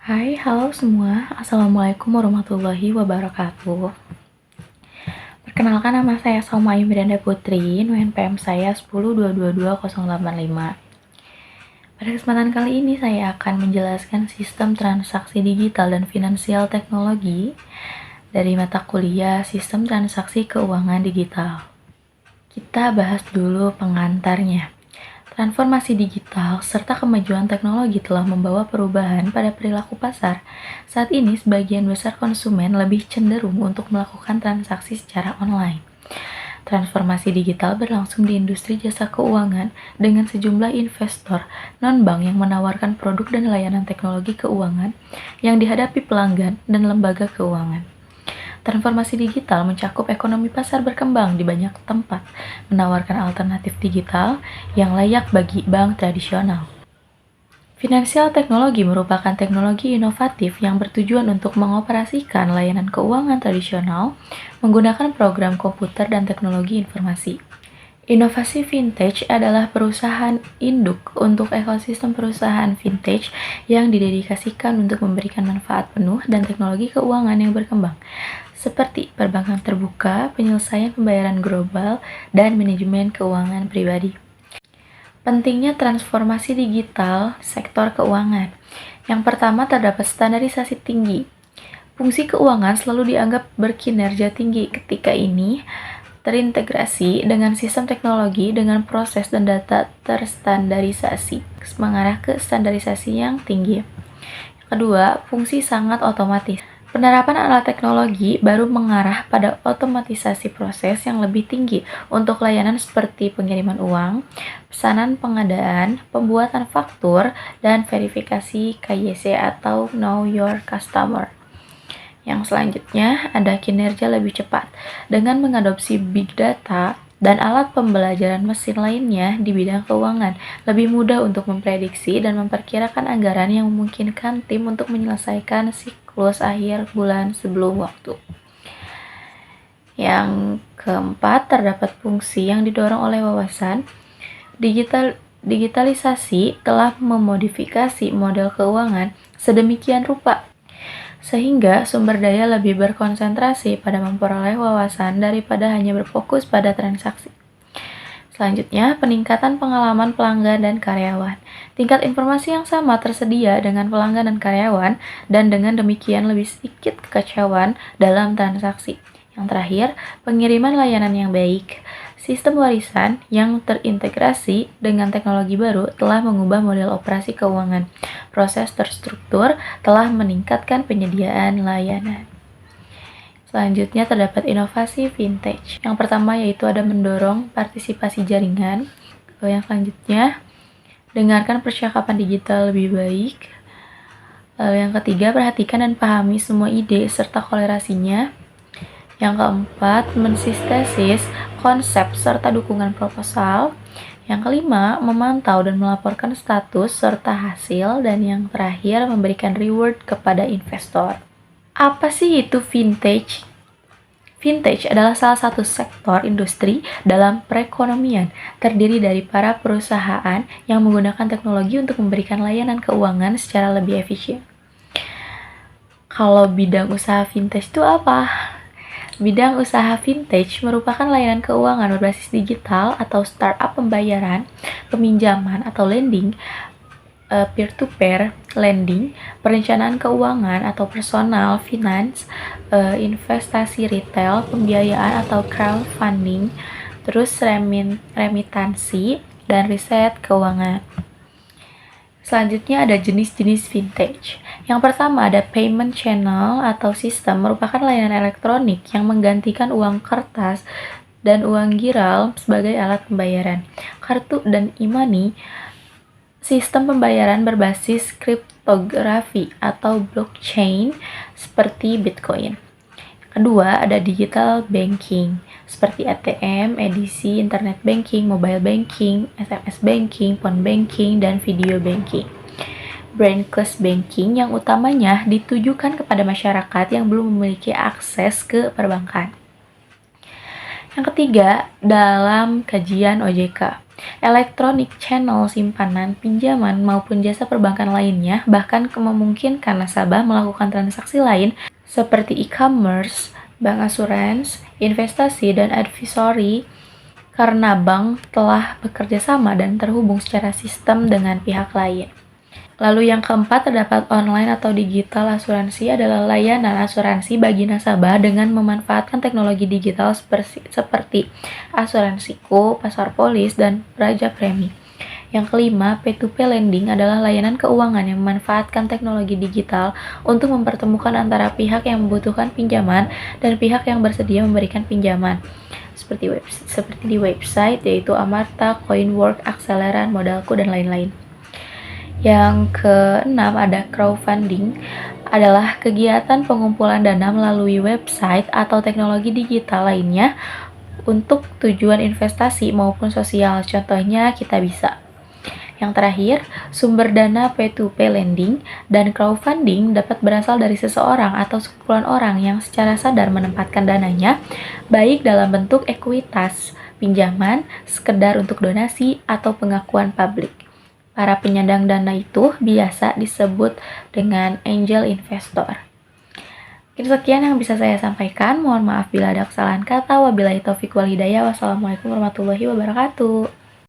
Hai, halo semua. Assalamualaikum warahmatullahi wabarakatuh. Perkenalkan, nama saya Salma Ayu Miranda Putri, NPM saya 10222085. Pada kesempatan kali ini saya akan menjelaskan sistem transaksi digital dan finansial teknologi dari mata kuliah Sistem Transaksi Keuangan Digital. Kita bahas dulu pengantarnya. Transformasi digital serta kemajuan teknologi telah membawa perubahan pada perilaku pasar. Saat ini, sebagian besar konsumen lebih cenderung untuk melakukan transaksi secara online. Transformasi digital berlangsung di industri jasa keuangan dengan sejumlah investor non-bank yang menawarkan produk dan layanan teknologi keuangan yang dihadapi pelanggan dan lembaga keuangan. Transformasi digital mencakup ekonomi pasar berkembang di banyak tempat, menawarkan alternatif digital yang layak bagi bank tradisional. Finansial teknologi merupakan teknologi inovatif yang bertujuan untuk mengoperasikan layanan keuangan tradisional menggunakan program komputer dan teknologi informasi. Inovasi Vintage adalah perusahaan induk untuk ekosistem perusahaan vintage yang didedikasikan untuk memberikan manfaat penuh dan teknologi keuangan yang berkembang, seperti perbankan terbuka, penyelesaian pembayaran global, dan manajemen keuangan pribadi. Pentingnya transformasi digital sektor keuangan. Yang pertama, terdapat standarisasi tinggi. Fungsi keuangan selalu dianggap berkinerja tinggi ketika ini terintegrasi dengan sistem teknologi dengan proses dan data terstandarisasi, mengarah ke standarisasi yang tinggi. Kedua, fungsi sangat otomatis. Penerapan alat teknologi baru mengarah pada otomatisasi proses yang lebih tinggi untuk layanan seperti pengiriman uang, pesanan pengadaan, pembuatan faktur, dan verifikasi KYC atau Know Your Customer. Yang selanjutnya ada kinerja lebih cepat. Dengan mengadopsi big data dan alat pembelajaran mesin lainnya di bidang keuangan, lebih mudah untuk memprediksi dan memperkirakan anggaran yang memungkinkan tim untuk menyelesaikan siklus akhir bulan sebelum waktu. Yang keempat, terdapat fungsi yang didorong oleh wawasan. Digitalisasi telah memodifikasi model keuangan sedemikian rupa sehingga sumber daya lebih berkonsentrasi pada memperoleh wawasan daripada hanya berfokus pada transaksi. Selanjutnya, peningkatan pengalaman pelanggan dan karyawan. Tingkat informasi yang sama tersedia dengan pelanggan dan karyawan, dan dengan demikian lebih sedikit kekacauan dalam transaksi. Yang terakhir, pengiriman layanan yang baik. Sistem warisan yang terintegrasi dengan teknologi baru telah mengubah model operasi keuangan. Proses terstruktur telah meningkatkan penyediaan layanan. Selanjutnya terdapat inovasi vintage. Yang pertama yaitu ada mendorong partisipasi jaringan. Yang selanjutnya, dengarkan percakapan digital lebih baik. Lalu yang ketiga, perhatikan dan pahami semua ide serta kolerasinya. Yang keempat, mensintesis konsep serta dukungan proposal. Yang kelima, memantau dan melaporkan status serta hasil. Dan yang terakhir, memberikan reward kepada investor. Apa sih itu vintage? Vintage adalah salah satu sektor industri dalam perekonomian, terdiri dari para perusahaan yang menggunakan teknologi untuk memberikan layanan keuangan secara lebih efisien. Kalau bidang usaha vintage itu apa? Bidang usaha vintage merupakan layanan keuangan berbasis digital atau startup pembayaran, peminjaman atau lending, peer-to-peer lending, perencanaan keuangan atau personal finance, investasi retail, pembiayaan atau crowdfunding, terus remitansi, dan riset keuangan. Selanjutnya ada jenis-jenis vintage. Yang pertama ada payment channel atau sistem, merupakan layanan elektronik yang menggantikan uang kertas dan uang giral sebagai alat pembayaran. Kartu dan e-money, sistem pembayaran berbasis kriptografi atau blockchain seperti Bitcoin. Kedua ada digital banking seperti ATM, edisi, internet banking, mobile banking, SMS banking, phone banking, dan video banking. Branchless banking yang utamanya ditujukan kepada masyarakat yang belum memiliki akses ke perbankan. Yang ketiga, dalam kajian OJK. Electronic channel simpanan, pinjaman, maupun jasa perbankan lainnya bahkan memungkinkan nasabah melakukan transaksi lain seperti e-commerce, bank asuransi, investasi, dan advisory karena bank telah bekerja sama dan terhubung secara sistem dengan pihak lain. Lalu yang keempat, terdapat online atau digital asuransi adalah layanan asuransi bagi nasabah dengan memanfaatkan teknologi digital seperti asuransiku, pasar polis, dan Praja Premi. Yang kelima, P2P lending adalah layanan keuangan yang memanfaatkan teknologi digital untuk mempertemukan antara pihak yang membutuhkan pinjaman dan pihak yang bersedia memberikan pinjaman. Seperti di website yaitu Amarta, Coinwork, Akseleran, Modalku, dan lain-lain. Yang keenam ada crowdfunding, adalah kegiatan pengumpulan dana melalui website atau teknologi digital lainnya untuk tujuan investasi maupun sosial. Contohnya Kitabisa. Yang terakhir, sumber dana P2P lending dan crowdfunding dapat berasal dari seseorang atau sekumpulan orang yang secara sadar menempatkan dananya, baik dalam bentuk ekuitas, pinjaman, sekedar untuk donasi, atau pengakuan publik. Para penyandang dana itu biasa disebut dengan angel investor. Mungkin sekian yang bisa saya sampaikan. Mohon maaf bila ada kesalahan kata. Wabillahi taufiq wal hidayah. Wassalamualaikum warahmatullahi wabarakatuh.